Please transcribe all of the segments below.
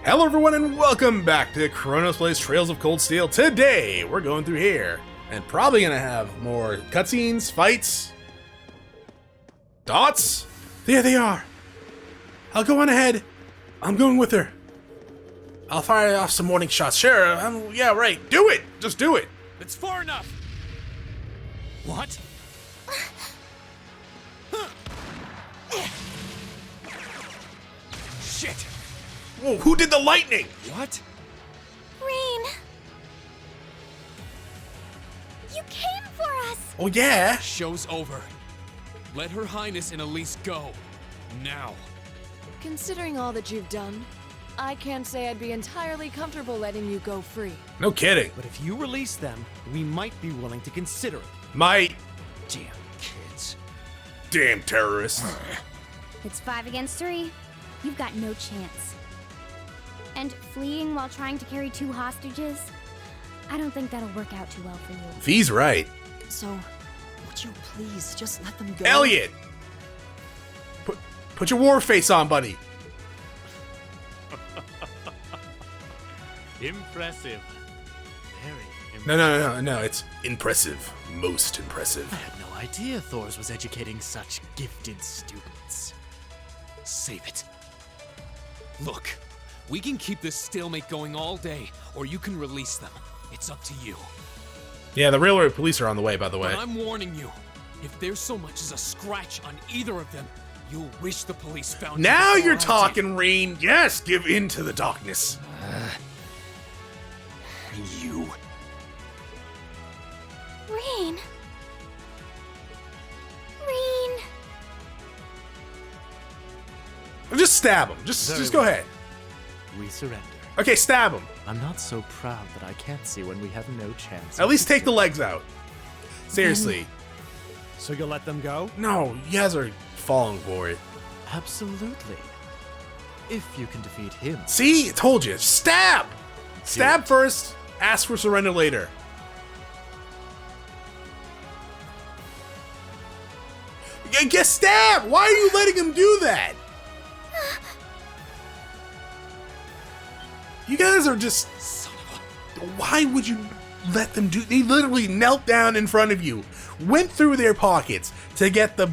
Hello everyone and welcome back to Chronos Plays Trails of Cold Steel. Today, we're going through here, and probably gonna have more cutscenes, fights, dots. There they are. I'll go on ahead. I'm going with her. I'll fire off some warning shots. Sure, yeah, right. Do it. Just do it. It's far enough. What? Shit. Whoa, who did the lightning? What? Rean! You came for us! Oh yeah. Show's over. Let Her Highness and Elise go. Now. Considering all that you've done, I can't say I'd be entirely comfortable letting you go free. No kidding. But if you release them, we might be willing to consider it. Might. Damn kids. Damn terrorists. It's 5 against 3. You've got no chance. And fleeing while trying to carry 2 hostages? I don't think that'll work out too well for you. V's right. So, would you please just let them go? Elliot! Put your war face on, buddy. Impressive. Very impressive. No, it's impressive. Most impressive. I had no idea Thors was educating such gifted students. Save it. Look, we can keep this stalemate going all day, or you can release them. It's up to you. Yeah, the railroad police are on the way, by the way. But I'm warning you, if there's so much as a scratch on either of them, you'll wish the police found you. Now before you're I did. talking, Rean. Yes, give in to the darkness. You. Rean! Rean! Just stab him. Just go ahead. We surrender. Okay, stab him. I'm not so proud that I can't see when we have no chance. At least take the legs out. Seriously. So you'll let them go? No, you guys are falling for it. Absolutely. If you can defeat him. See? I told you. Stab! Stab it. first, ask for surrender later. Get stabbed! Why are you letting him do that? You guys are just... Why would you let them do... They literally knelt down in front of you, went through their pockets to get the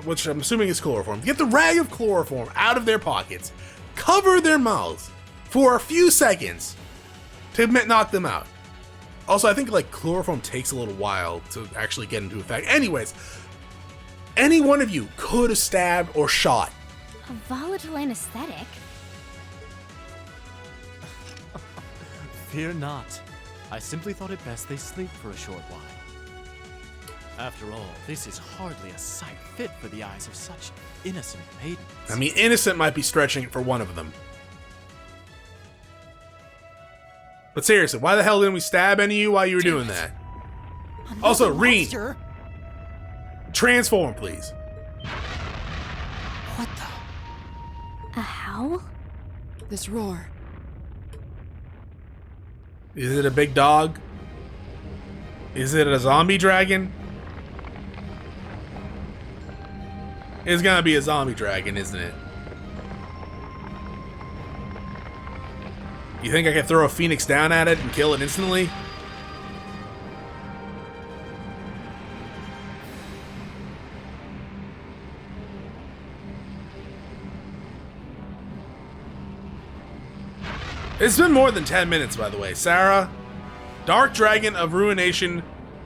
which I'm assuming is chloroform, to get the rag of chloroform out of their pockets, cover their mouths for a few seconds to knock them out. Also, I think like chloroform takes a little while to actually get into effect. Anyways, any one of you could have stabbed or shot. A volatile anesthetic? Fear not. I simply thought it best they sleep for a short while. After all, this is hardly a sight fit for the eyes of such innocent maidens. I mean, innocent might be stretching it for one of them. But seriously, why the hell didn't we stab any of you while you were doing that? Also, Rean, transform, please. What the? A howl? This roar. Is it a big dog? Is it a zombie dragon? It's gonna be a zombie dragon, isn't it? You think I could throw a phoenix down at it and kill it instantly? It's been more than 10 minutes, by the way. Sarah, Dark Dragon of Ruination,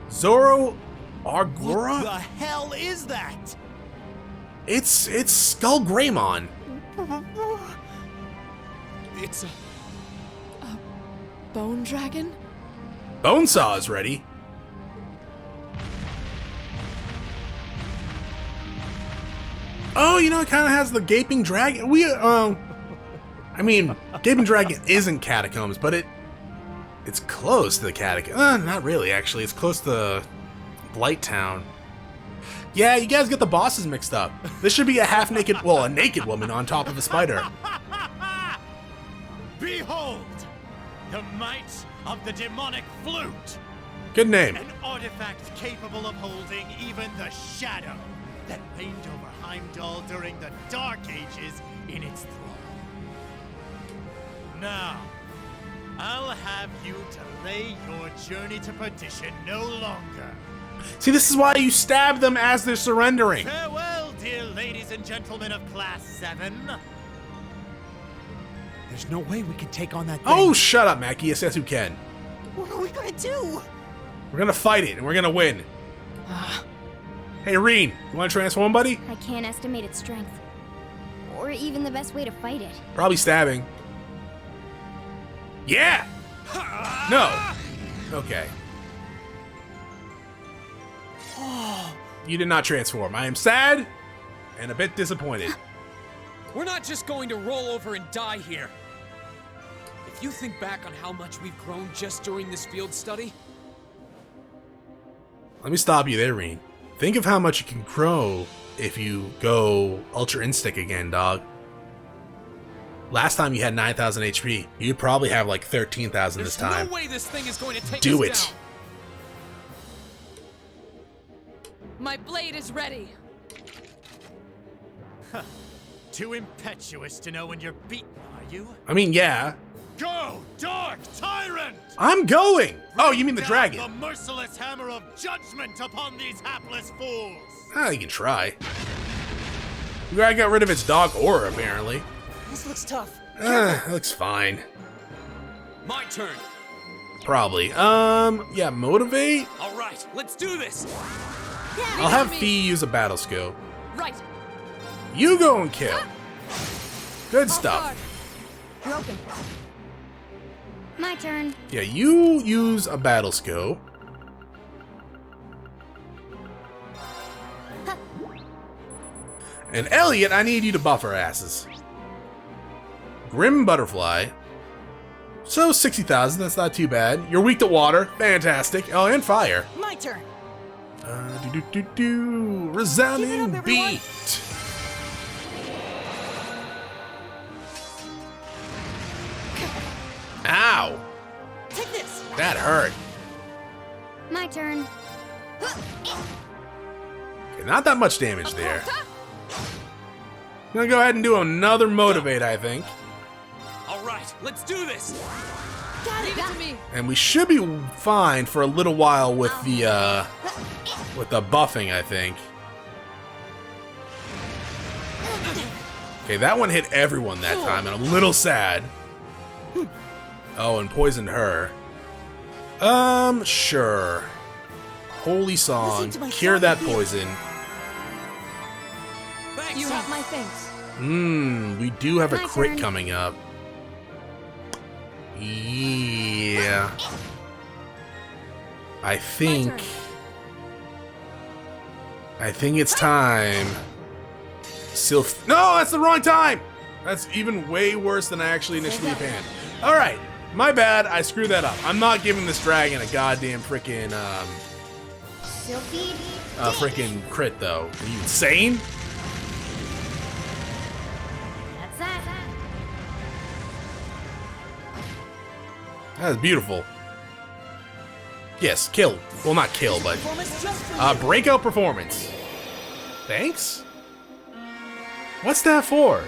Zoro Argura? What the hell is that? It's Skull Greymon. It's a... Bone dragon? Bonesaw is ready. Oh, you know, it kind of has the Gaping Dragon. I mean, Gaping Dragon isn't Catacombs, but it's close to the Catacombs. Not really, actually. It's close to Blight Town. Yeah, you guys get the bosses mixed up. This should be a half-naked, well, a naked woman on top of a spider. Behold, the might of the demonic flute! Good name. An artifact capable of holding even the shadow that reigned over Heimdall during the Dark Ages in its thrall. Now, I'll have you delay your journey to perdition no longer. See, this is why you stab them as they're surrendering. Farewell, dear ladies and gentlemen of Class 7. There's no way we can take on that thing. Oh, shut up, Mackie. Yes, who can. What are we gonna do? We're gonna fight it, and we're gonna win. Hey, Rean, you want to transform, buddy? I can't estimate its strength. Or even the best way to fight it. Probably stabbing. Yeah! No. Okay. You did not transform. I am sad and a bit disappointed. We're not just going to roll over and die here. If you think back on how much we've grown just during this field study... Let me stop you there, Rean. Think of how much you can grow if you go Ultra Instinct again, dog. Last time you had 9,000 HP. You'd probably have like 13,000 this time. There's no way this thing is going to take Do us it. down. My blade is ready. Too impetuous to know when you're beaten, are you? I mean, yeah. Go, Dark Tyrant! I'm going! Oh, you mean the Down dragon? The merciless hammer of judgment upon these hapless fools! Ah, you can try. We gotta get rid of its dog aura, apparently. This looks tough. That looks fine. My turn. Probably. Yeah, motivate? All right, let's do this. I'll have Fee use a battle scope. Right. You go and kill. Good stuff. Broken. My turn. Yeah, you use a battle scope. And Elliot, I need you to buff our asses. Grim Butterfly. So 60,000, that's not too bad. You're weak to water, fantastic. Oh, and fire. My turn. Resounding Give it up, everyone. beat. Ow! Take this. That hurt. My turn. Okay, not that much damage there. I'm gonna go ahead and do another motivate, I think. All right, let's do this. Leave it to me. And we should be fine for a little while with the buffing, I think. Okay, that one hit everyone that time, and I'm a little sad. Oh, and poisoned her. Sure. Holy song, Listen to my cure song that here. poison. Thanks. You have my things. We do have a My crit turn. coming up. Yeah. I think it's time. Sylph. No, that's the wrong time. That's even way worse than I actually initially planned. All right, my bad. I screwed that up. I'm not giving this dragon a goddamn freaking Sylphie. freaking crit though. Are you insane? That's that. That was beautiful. Yes, kill. Well, not kill, but Performance just for you. breakout performance. Thanks. What's that for?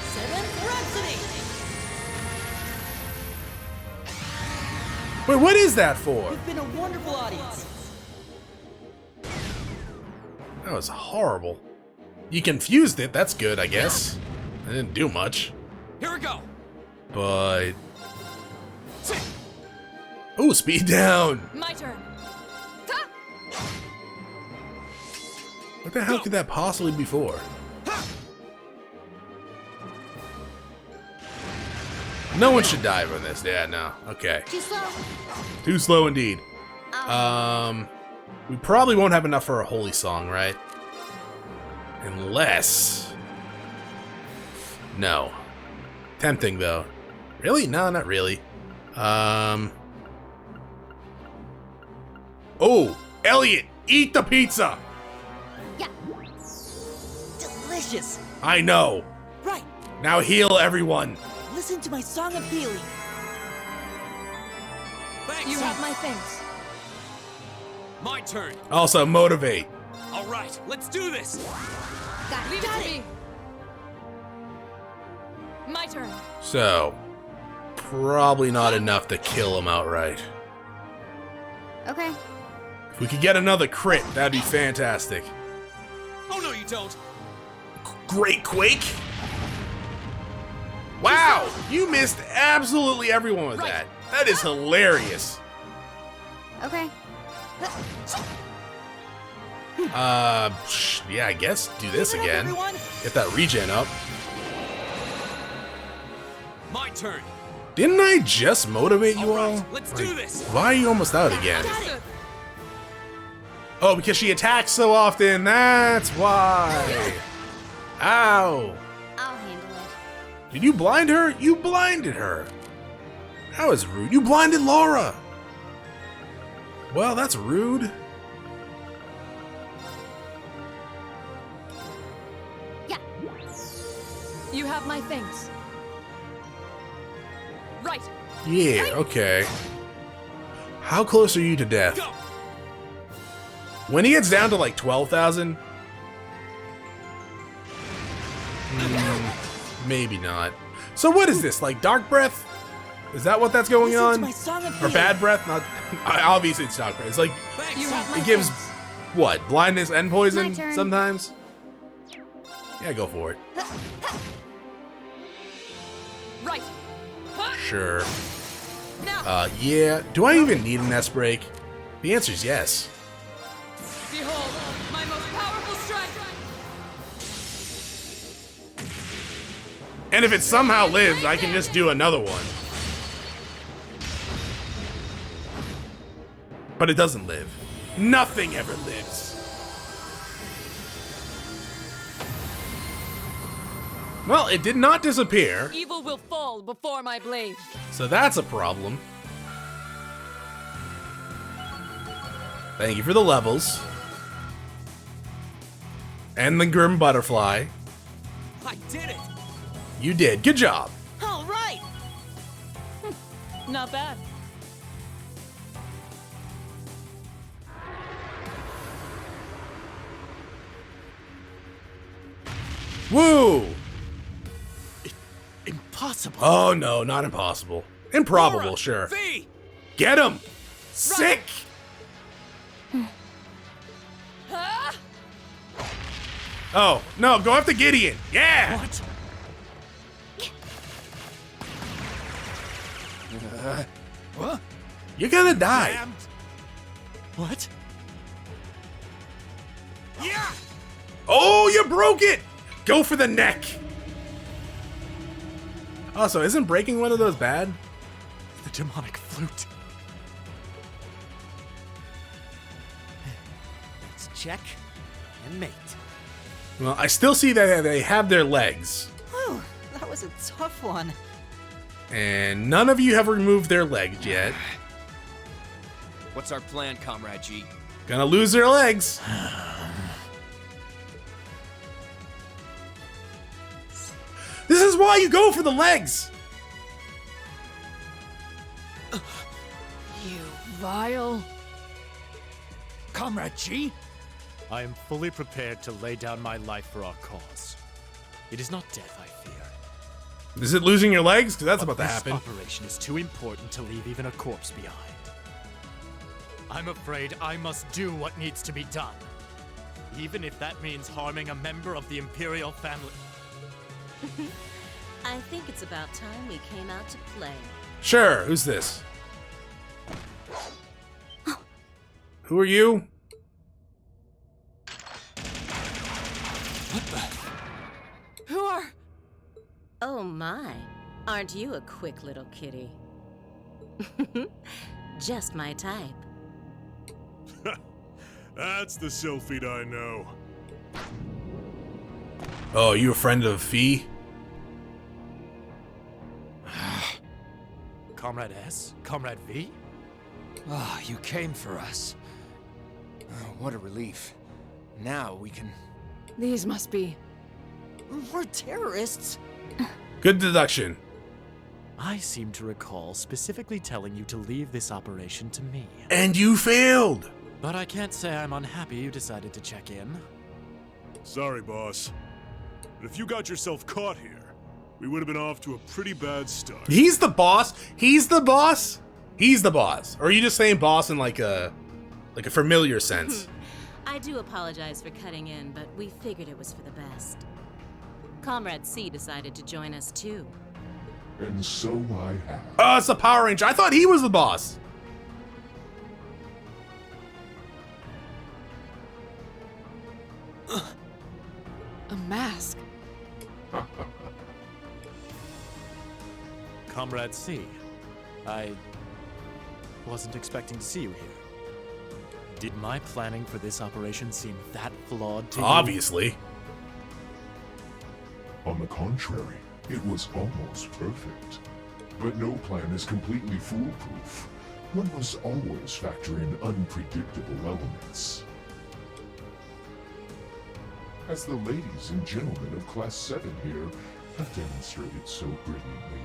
Seventh Rhapsody. Wait, what is that for? You've been a wonderful audience. That was horrible. You confused it. That's good, I guess. I didn't do much, Here we go. but ooh, speed down. My turn. What the hell could that possibly be for? No one should die from this. Yeah, no. Okay. Too slow. Too slow indeed. We probably won't have enough for a holy song, right? Unless... No. Tempting, though. Really? No, not really. Oh! Elliot! Eat the pizza! Yeah. Delicious. I know! Right. Now heal everyone! Listen to my song of healing. Thanks. You have my things. My turn. Also, motivate. All right, let's do this. Got Leave it. it to me. My turn. So, probably not enough to kill him outright. Okay. If we could get another crit, that'd be fantastic. Oh no, you don't. Great Quake! Wow! You missed absolutely everyone with that. That is hilarious. Okay. Yeah, I guess do this Keep it up, again. everyone. Get that regen up. My turn. Didn't I just motivate you all? Alright, let's do this. Why are you almost out again? Got it. Oh, because she attacks so often, that's why. Ow. I'll handle it. Did you blind her? You blinded her. That was rude. You blinded Laura. Well, that's rude. Yeah. You have my things. Right. Yeah, okay. How close are you to death? Go. When he gets down to like 12,000? Maybe not. So what is this, like Dark Breath? Is that what that's going Listen to on? my song of Or healing. Bad Breath? Not. Obviously it's Dark Breath. It's like, Thanks. You have my it gives, things. what, blindness and poison My turn. sometimes? Yeah, go for it. Right. Sure. Now. Yeah. Do I even need an S break? The answer is yes. Behold, my most powerful strike. And if it somehow lives, I can just do another one. But it doesn't live. Nothing ever lives. Well, it did not disappear, Evil will fall before my blade. so that's a problem. Thank you for the levels. And the Grim Butterfly. I did it. You did. Good job. All right. Not bad. Woo! Impossible. Oh no, not impossible. Improbable, Laura, sure. V. Get him! Sick! Ah! Oh, no, go after Gideon. Yeah! What? What? You're gonna die. Damned. What? Yeah. Oh, you broke it! Go for the neck. Also, isn't breaking one of those bad? The demonic flute. Let's check and mate. Well, I still see that they have their legs. Whew, that was a tough one. And none of you have removed their legs yet. What's our plan, Comrade G? Gonna lose their legs. This is why you go for the legs. You vile. Comrade G? I am fully prepared to lay down my life for our cause. It is not death I fear. Is it losing your legs? Because that's But about to this happen. operation is too important to leave even a corpse behind. I'm afraid I must do what needs to be done. Even if that means harming a member of the Imperial family. I think it's about time we came out to play. Sure, who's this? Who are you? Who are? Oh my, aren't you a quick little kitty? Just my type. That's the Sylphid I know. Oh, you a friend of Fee? Comrade S? Comrade V? Ah, you came for us. Oh, what a relief. Now we can... These must be. We're terrorists. Good deduction. I seem to recall specifically telling you to leave this operation to me. And you failed. But I can't say I'm unhappy you decided to check in. Sorry, boss. But if you got yourself caught here, we would have been off to a pretty bad start. He's the boss? He's the boss? He's the boss. Or are you just saying boss in like a familiar sense? I do apologize for cutting in, but we figured it was for the best. Comrade C decided to join us too. And so I have. Oh, it's the Power Ranger. I thought he was the boss. A mask. Comrade C, I wasn't expecting to see you here. Did my planning for this operation seem that flawed to you? Obviously. On the contrary, it was almost perfect. But no plan is completely foolproof. One must always factor in unpredictable elements. As the ladies and gentlemen of Class 7 here have demonstrated so brilliantly.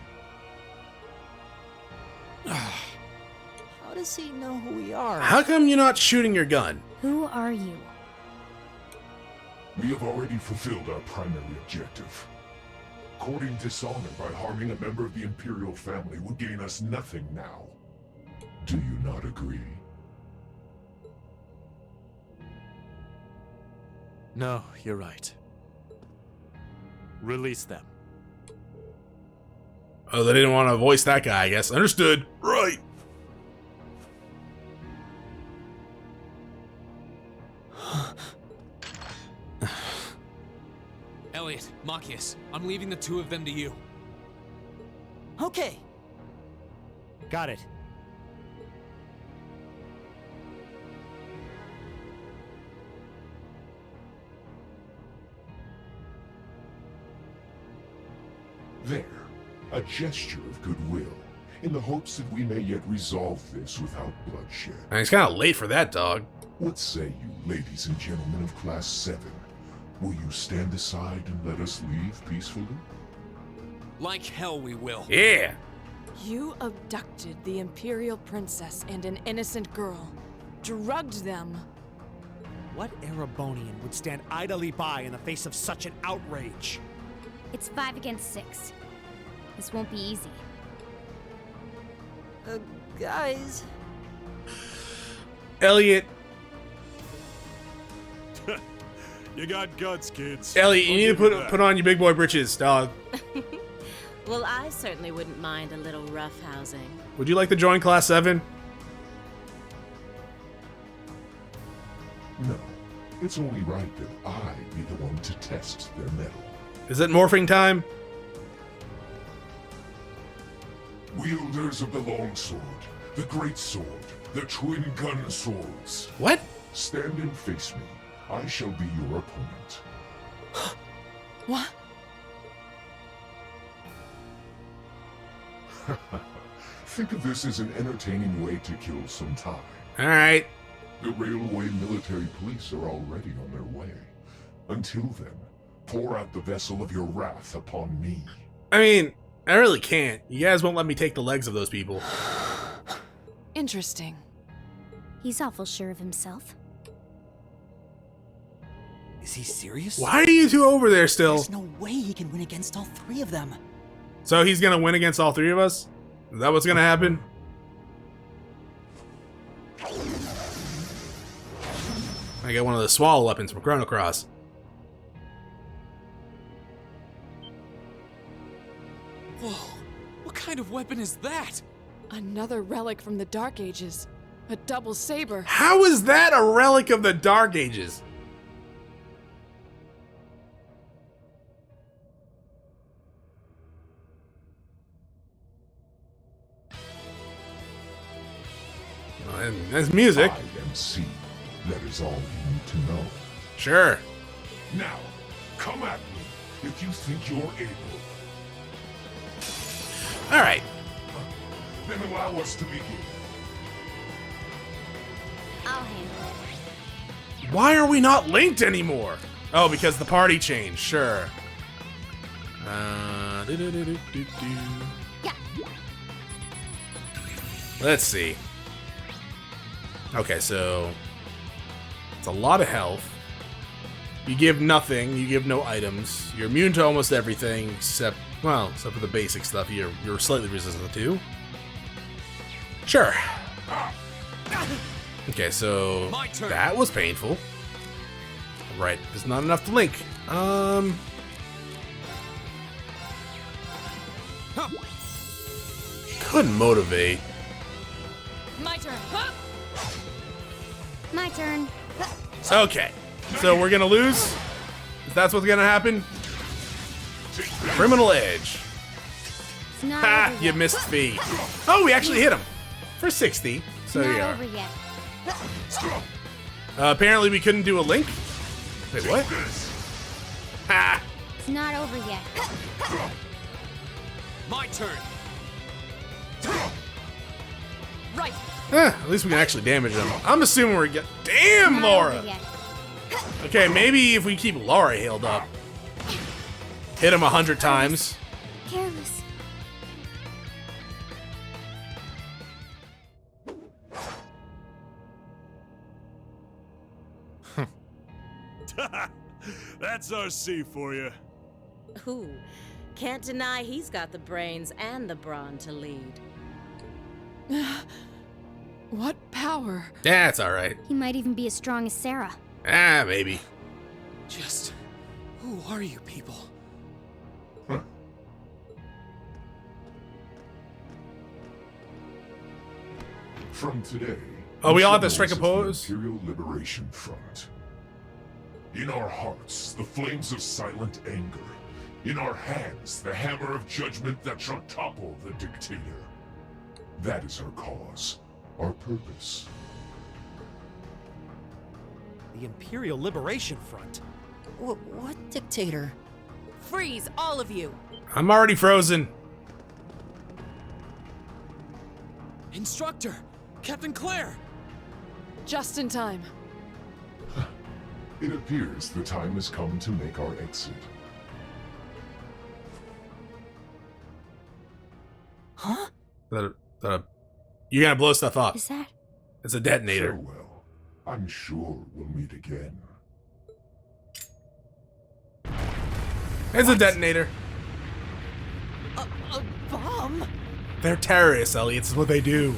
How does he know who we are? How come you're not shooting your gun? Who are you? We have already fulfilled our primary objective. Courting dishonor by harming a member of the Imperial family would gain us nothing now. Do you not agree? No, you're right. Release them. Oh, they didn't want to voice that guy, I guess. Understood. Right. Elliot, Machias, I'm leaving the two of them to you. Okay. Got it. There, a gesture of goodwill, in the hopes that we may yet resolve this without bloodshed. And he's kind of late for that, dog. What say you, ladies and gentlemen of Class 7? Will you stand aside and let us leave peacefully? Like hell we will. Yeah. You abducted the Imperial Princess and an innocent girl. Drugged them. What Erebonian would stand idly by in the face of such an outrage? It's 5 against 6. This won't be easy. Guys. Elliot. You got guts, kids. Elliot, you I'll need to give you that. put on your big boy britches, dog. Well, I certainly wouldn't mind a little roughhousing. Would you like to join Class 7? No. It's only right that I be the one to test their mettle. Is it morphing time? Wielders of the longsword, the great sword, the twin gun swords. What? Stand and face me. I shall be your opponent. What? Think of this as an entertaining way to kill some time. Alright. The railway military police are already on their way. Until then, pour out the vessel of your wrath upon me. I mean, I really can't. You guys won't let me take the legs of those people. Interesting. He's awful sure of himself. Is he serious? Why are you two over there still? There's no way he can win against all 3 of them. So he's gonna win against all 3 of us? Is that what's gonna happen? I got one of the swallow weapons from Chrono Cross. Whoa, what kind of weapon is that? Another relic from the Dark Ages. A double saber. How is that a relic of the Dark Ages? Well, that's music. I am C. That is all you need to know. Sure. Now, come at me if you think you're able. Alright. Then allow us to begin. I'll handle it. Why are we not linked anymore? Oh, because the party changed. Sure. Do-do-do-do-do-do. Yeah. Let's see. Okay, so it's a lot of health. You give nothing. You give no items. You're immune to almost everything except, well, except for the basic stuff you're slightly resistant to. Sure. Okay, so that was painful. Right, there's not enough to link. Couldn't motivate. My turn. My turn. Okay, so we're gonna lose? If that's what's gonna happen? Criminal Edge. It's not Ha! over You yet. missed feet. Oh, we actually hit him for 60. So Not yeah. over yet. Apparently we couldn't do a link. Wait, what? Ha! It's not over yet. My turn. Right. At least we can actually damage them. I'm assuming we're get. Damn, Not Laura. over yet. Okay, maybe if we keep Laura healed up, hit him 100 times. Careless. That's RC for you. Ooh, can't deny he's got the brains and the brawn to lead. What power? That's all right. He might even be as strong as Sarah. Ah, maybe. Just who are you people? From today, Oh, we all have to shall strike a rise as the pose? Imperial Liberation Front. In our hearts, the flames of silent anger. In our hands, the hammer of judgment that shall topple the dictator. That is our cause, our purpose. The Imperial Liberation Front. What dictator? Freeze, all of you. I'm already frozen. Instructor, Captain Claire. Just in time. It appears the time has come to make our exit. Huh? You're gonna blow stuff up. Is that? It's a detonator. Farewell. I'm sure we'll meet again. It's a detonator. A bomb? They're terrorists, Elliot. It's what they do.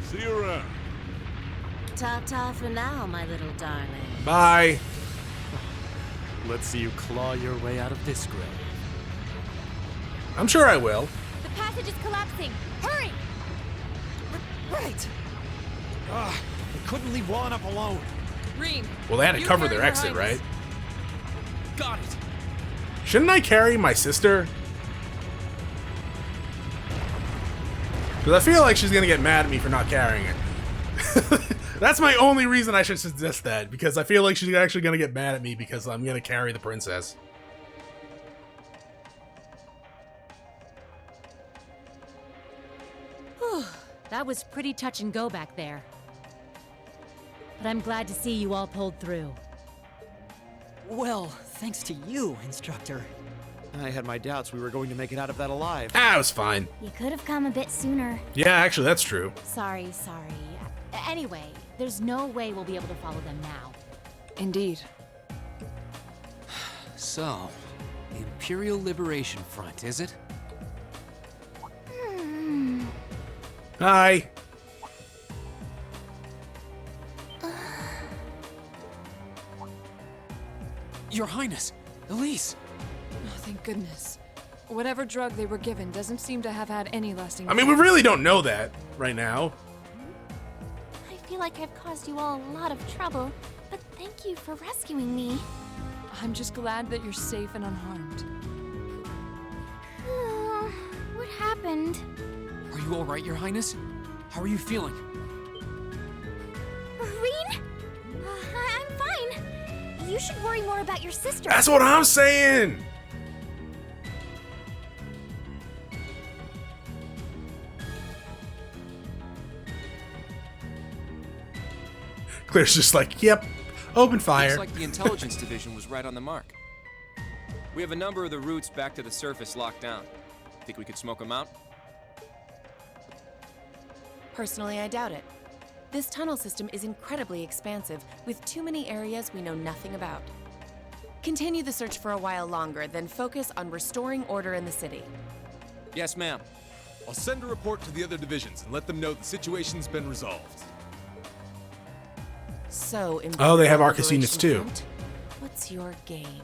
See you around. Ta-ta for now, my little darling. Bye. Let's see you claw your way out of this grave. I'm sure I will. The passage is collapsing. Hurry! Right. We couldn't leave Juan up alone. Rean. Well, they had to you cover carry their Her exit, Highness. right? Got it. Shouldn't I carry my sister? Because I feel like she's gonna get mad at me for not carrying her. That's my only reason I should suggest that, because I feel like she's actually gonna get mad at me because I'm gonna carry the princess. Whew, that was pretty touch and go back there. But I'm glad to see you all pulled through. Well, thanks to you, Instructor. I had my doubts we were going to make it out of that alive. Ah, it was fine. You could have come a bit sooner. Yeah, actually, that's true. Sorry. Anyway, there's no way we'll be able to follow them now. Indeed. So, the Imperial Liberation Front, is it? Hi. Your Highness, Elise. Oh, thank goodness. Whatever drug they were given doesn't seem to have had any lasting I mean, we really don't know that right now. I feel like I've caused you all a lot of trouble, but thank you for rescuing me. I'm just glad that you're safe and unharmed. What happened? Are you all right, Your Highness? How are you feeling? Rean? I'm fine. You should worry more about your sister. That's what I'm saying. Claire's just like, yep, open fire. Looks like the intelligence division was right on the mark. We have a number of the routes back to the surface locked down. Think we could smoke them out? Personally, I doubt it. This tunnel system is incredibly expansive, with too many areas we know nothing about. Continue the search for a while longer, then focus on restoring order in the city. Yes, ma'am. I'll send a report to the other divisions and let them know the situation's been resolved. So, Oh, they have Imperial Arcasinas Liberation too. Front, what's your game?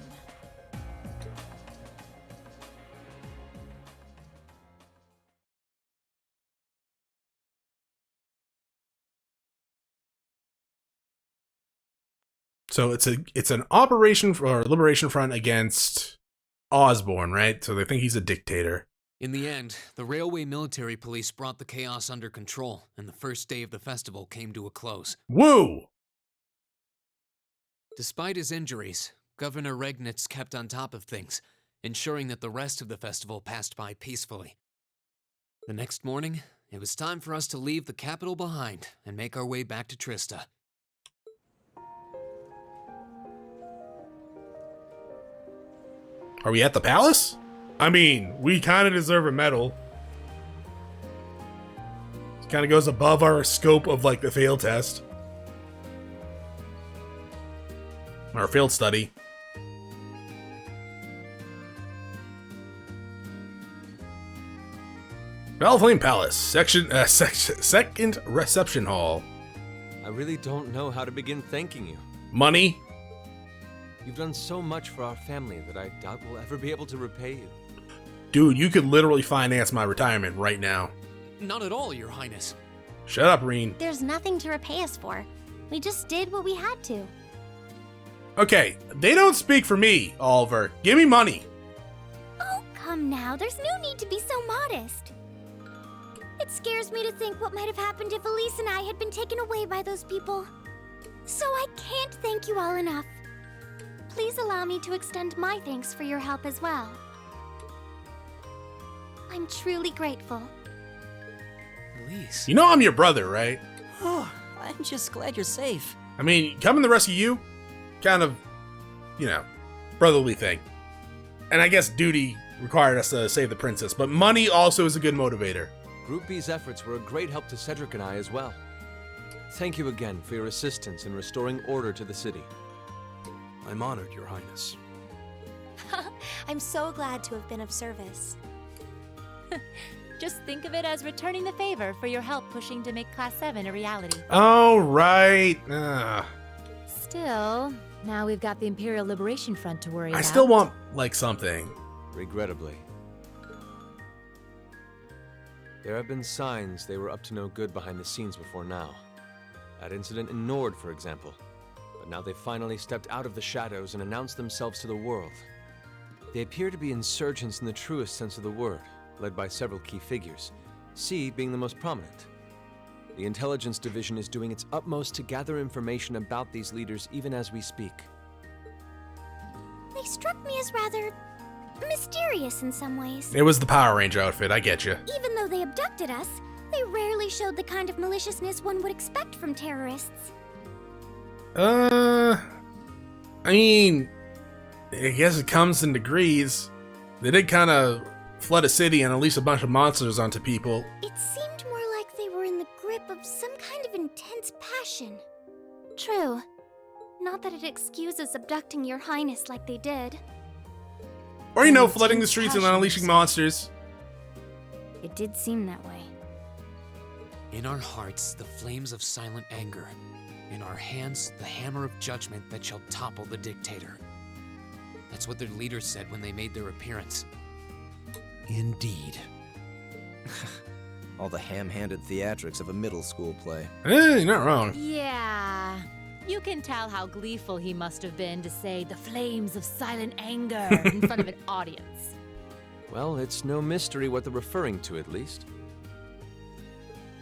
So it's an operation or liberation front against Osborne, right? So they think he's a dictator. In the end, the railway military police brought the chaos under control, and the first day of the festival came to a close. Woo! Despite his injuries, Governor Regnitz kept on top of things, ensuring that the rest of the festival passed by peacefully. The next morning, it was time for us to leave the capital behind and make our way back to Trista. Are we at the palace? I mean, we kind of deserve a medal. It kind of goes above our scope of, like, the failed test. Our field study. Valflame Palace, second reception hall. I really don't know how to begin thanking you. Money. You've done so much for our family that I doubt we'll ever be able to repay you. Dude, you could literally finance my retirement right now. Not at all, Your Highness. Shut up, Rean. There's nothing to repay us for. We just did what we had to. Okay, they don't speak for me, Oliver. Give me money. Oh, come now. There's no need to be so modest. It scares me to think what might have happened if Elise and I had been taken away by those people. So I can't thank you all enough. Please allow me to extend my thanks for your help as well. I'm truly grateful. Elise. You know I'm your brother, right? Oh, I'm just glad you're safe. I mean, coming to rescue you, kind of, you know, brotherly thing. And I guess duty required us to save the princess, but money also is a good motivator. Group B's efforts were a great help to Cedric and I as well. Thank you again for your assistance in restoring order to the city. I'm honored, Your Highness. I'm so glad to have been of service. Just think of it as returning the favor for your help pushing to make Class 7 a reality. Oh, right. Still, now we've got the Imperial Liberation Front to worry about. I still want, like, something. Regrettably. There have been signs they were up to no good behind the scenes before now. That incident in Nord, for example. But now they've finally stepped out of the shadows and announced themselves to the world. They appear to be insurgents in the truest sense of the word, led by several key figures, C being the most prominent. The intelligence division is doing its utmost to gather information about these leaders even as we speak. They struck me as rather mysterious in some ways. It was the Power Ranger outfit, I get you. Even though they abducted us, they rarely showed the kind of maliciousness one would expect from terrorists. I mean, I guess it comes in degrees. They did kind of flood a city and unleash a bunch of monsters onto people. It seemed more like they were in the grip of some kind of intense passion. True. Not that it excuses abducting your highness like they did. Or, you know, flooding the streets and unleashing monsters. It did seem that way. In our hearts, the flames of silent anger. In our hands, the hammer of judgment that shall topple the dictator. That's what their leaders said when they made their appearance. Indeed. All the ham-handed theatrics of a middle school play. You're not wrong. Yeah. You can tell how gleeful he must have been to say the flames of silent anger in front of an audience. Well, it's no mystery what they're referring to, at least.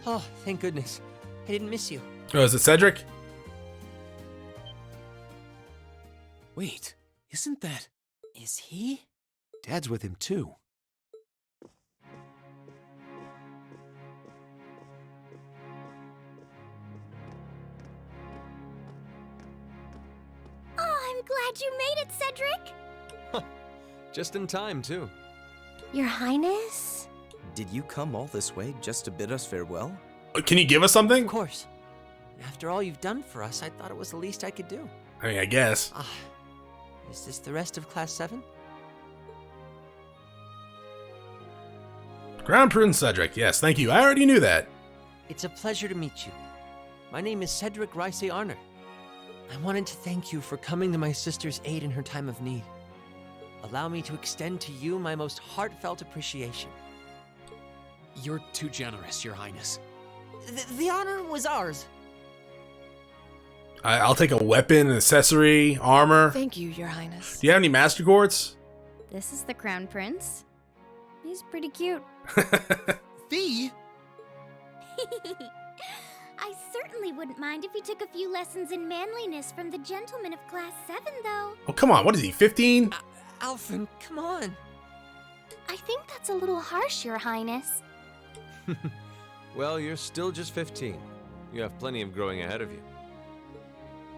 Oh, thank goodness. I didn't miss you. Oh, is it Cedric? Wait, isn't that... Is he? Dad's with him, too. Oh, I'm glad you made it, Cedric! Just in time, too. Your Highness? Did you come all this way just to bid us farewell? Can you give us something? Of course. After all you've done for us, I thought it was the least I could do. I mean, I guess. Is this the rest of Class 7? Crown Prince Cedric, yes, thank you. I already knew that. It's a pleasure to meet you. My name is Cedric Rice Arner. I wanted to thank you for coming to my sister's aid in her time of need. Allow me to extend to you my most heartfelt appreciation. You're too generous, Your Highness. The honor was ours. I'll take a weapon, an accessory, armor. Thank you, Your Highness. Do you have any Master Quartz? This is the Crown Prince. He's pretty cute. Fee? I certainly wouldn't mind if he took a few lessons in manliness from the gentleman of Class 7, though. Oh, come on. What is he, 15? Alphen, come on. I think that's a little harsh, Your Highness. Well, you're still just 15. You have plenty of growing ahead of you.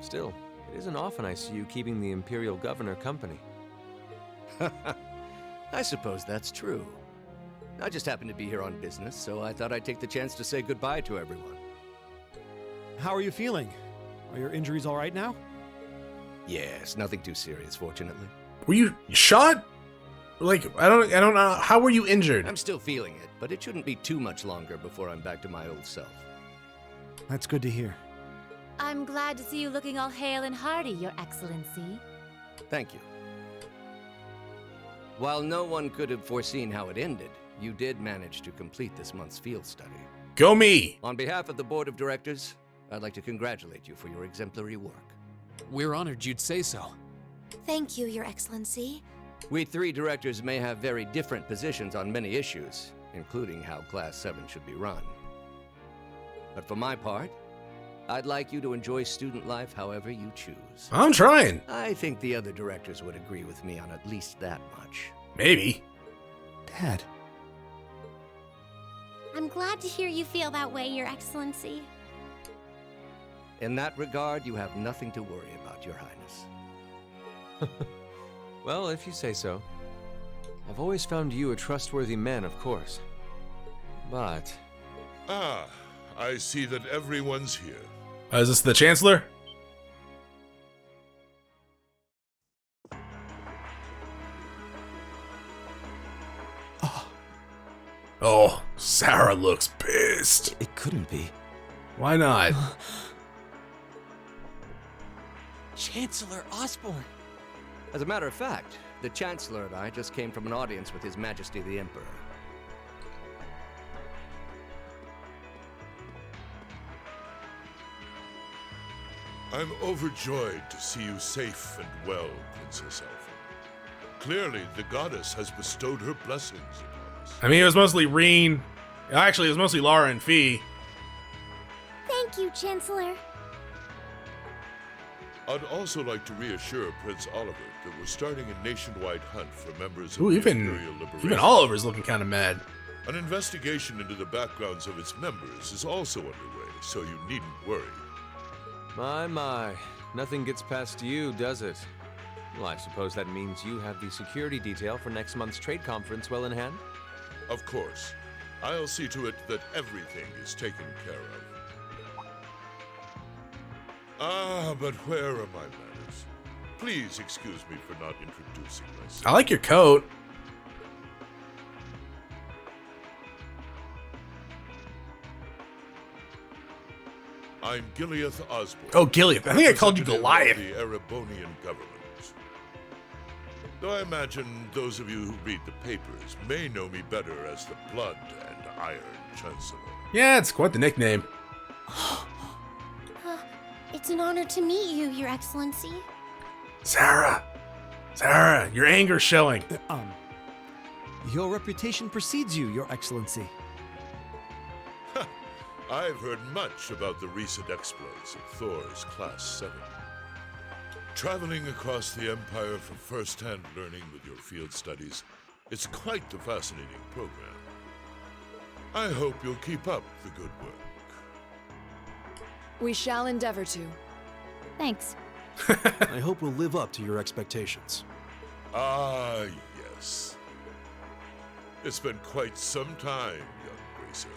Still, it isn't often I see you keeping the Imperial Governor company. I suppose that's true. I just happened to be here on business, so I thought I'd take the chance to say goodbye to everyone. How are you feeling? Are your injuries all right now? Yes, nothing too serious, fortunately. Were you shot? Like, I don't know. How were you injured? I'm still feeling it, but it shouldn't be too much longer before I'm back to my old self. That's good to hear. I'm glad to see you looking all hale and hearty, Your Excellency. Thank you. While no one could have foreseen how it ended, you did manage to complete this month's field study. Go me! On behalf of the Board of Directors, I'd like to congratulate you for your exemplary work. We're honored you'd say so. Thank you, Your Excellency. We three directors may have very different positions on many issues, including how Class 7 should be run. But for my part, I'd like you to enjoy student life however you choose. I'm trying. I think the other directors would agree with me on at least that much. Maybe. Dad. I'm glad to hear you feel that way, Your Excellency. In that regard, you have nothing to worry about, Your Highness. Well, if you say so. I've always found you a trustworthy man, of course. But... Ah, I see that everyone's here. Is this the Chancellor? Oh, Sarah looks pissed. It couldn't be. Why not? Chancellor Osborne. As a matter of fact, the Chancellor and I just came from an audience with His Majesty the Emperor. I'm overjoyed to see you safe and well, Princess Elphin. Clearly, the goddess has bestowed her blessings upon us. I mean, it was mostly Rean. Actually, it was mostly Lara and Fee. Thank you, Chancellor. I'd also like to reassure Prince Oliver that we're starting a nationwide hunt for members of Ooh, the even Imperial Liberation. even Oliver's looking kind of mad. An investigation into the backgrounds of its members is also underway, so you needn't worry. My. Nothing gets past you, does it? Well, I suppose that means you have the security detail for next month's trade conference well in hand? Of course. I'll see to it that everything is taken care of. Ah, but where are my manners? Please excuse me for not introducing myself. I like your coat. I'm Gileath Osborne. Oh, Gileath. I think I called you Goliath. The Erebonian government. Though I imagine those of you who read the papers may know me better as the Blood and Iron Chancellor. Yeah, it's quite the nickname. It's an honor to meet you, Your Excellency. Sarah, your anger's showing. Your reputation precedes you, Your Excellency. I've heard much about the recent exploits of Thors Class 7. Traveling across the Empire for first-hand learning with your field studies, it's quite the fascinating program. I hope you'll keep up the good work. We shall endeavor to. Thanks. I hope we'll live up to your expectations. Ah, yes. It's been quite some time, young Gracer.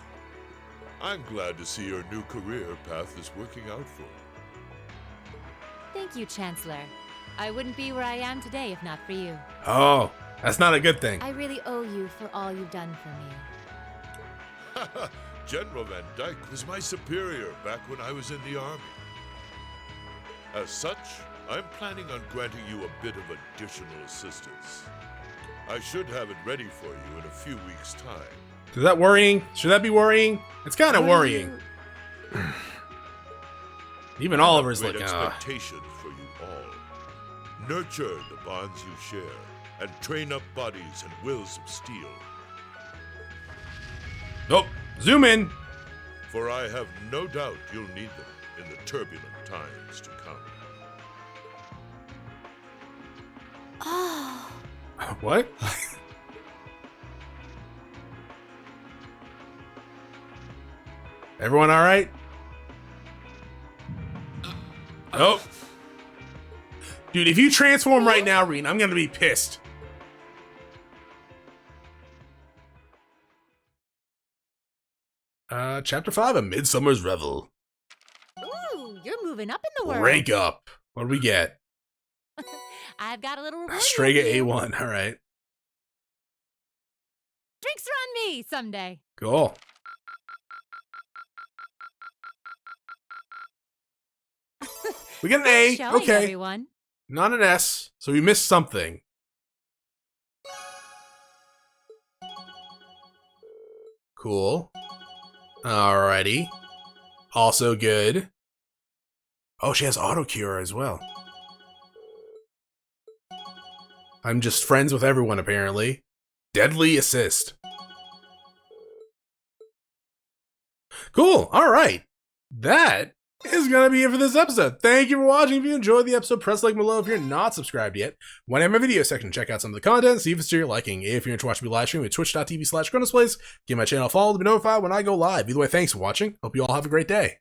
I'm glad to see your new career path is working out for you. Thank you, Chancellor. I wouldn't be where I am today if not for you. Oh, that's not a good thing. I really owe you for all you've done for me. General Van Dyke was my superior back when I was in the army. As such, I'm planning on granting you a bit of additional assistance. I should have it ready for you in a few weeks' time. Is that worrying? Should that be worrying? It's kind of worrying. Even Oliver's like, great expectations for you all. Nurture the bonds you share, and train up bodies and wills of steel. Nope. Zoom in. For I have no doubt you'll need them in the turbulent times to come. Oh. What? Everyone all right? Oh. Dude, if you transform right now, Rean, I'm gonna be pissed. Chapter 5, A Midsummer's Revel. Ooh, you're moving up in the world. Rank up. What do we get? I've got a little reward. Strega A1, all right. Drinks are on me someday. Cool. We got an A. Showing, Okay. everyone. Not an S, so we missed something. Cool. Alrighty. Also good. Oh, she has auto cure as well. I'm just friends with everyone, apparently. Deadly assist. Cool. Alright. That is going to be it for this episode. Thank you for watching. If you enjoyed the episode, press like below. If you're not subscribed yet, why not my video section? Check out some of the content, see if it's to your liking. If you're into watching me live stream at twitch.tv/ChronosPlays, give my channel a follow to be notified when I go live. Either way, thanks for watching. Hope you all have a great day.